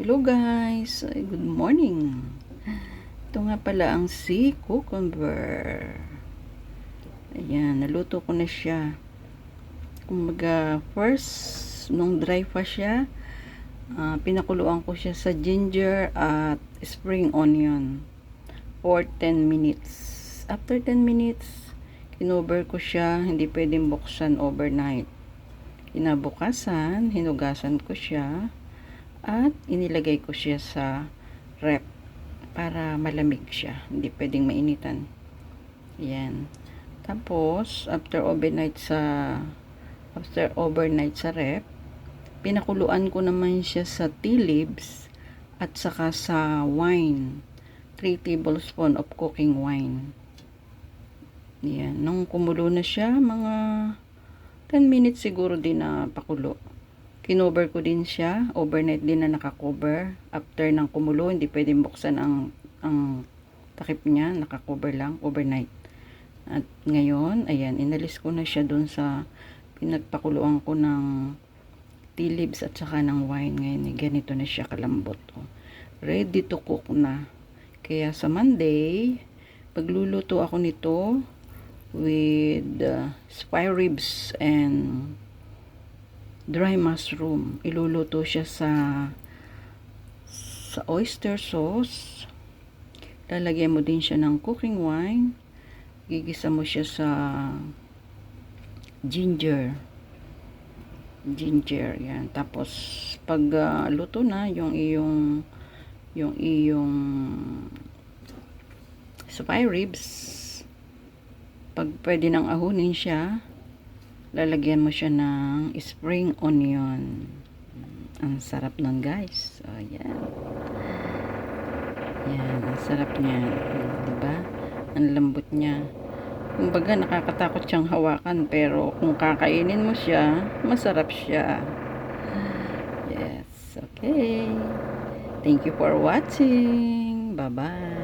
Hello guys! Good morning! Ito nga pala ang sea cucumber. Ayan, naluto ko na siya. Kumbaga, first, nung dry pa siya, pinakuluan ko siya sa ginger at spring onion for 10 minutes. After 10 minutes, kinover ko siya. Hindi pwedeng buksan overnight. Kinabukasan, hinugasan ko siya at inilagay ko siya sa rep para malamig siya, hindi pwedeng mainitan. Yan. Tapos after overnight sa rep, pinakuluan ko naman siya sa tea leaves at saka sa wine, 3 tablespoon of cooking wine. Yan. Nung kumulo na siya, mga 10 minutes siguro din na pakulo, kinover ko din siya, overnight din na nakakover. After ng kumulo, hindi pwedeng buksan ang takip niya, nakakover lang, overnight. At ngayon, ayan, inalis ko na siya dun sa pinagpakuluan ko ng tea leaves at saka ng wine. Ngayon, ganito na siya kalambot. Oh. Ready to cook na. Kaya sa Monday, pagluluto ako nito with spare ribs and dry mushroom. Iluluto siya sa oyster sauce. Lalagyan mo din siya ng cooking wine. Gigisa mo siya sa ginger. Yan. Tapos pag luto na yung iyong spare ribs, pag pwede nang ahunin siya, lalagyan mo siya ng spring onion. Ang sarap nun guys. So, yan. Yan, ang sarap niya. Diba? Ang lambot niya. Kumbaga, nakakatakot siyang hawakan, pero kung kakainin mo siya, masarap siya. Yes. Okay. Thank you for watching. Bye-bye.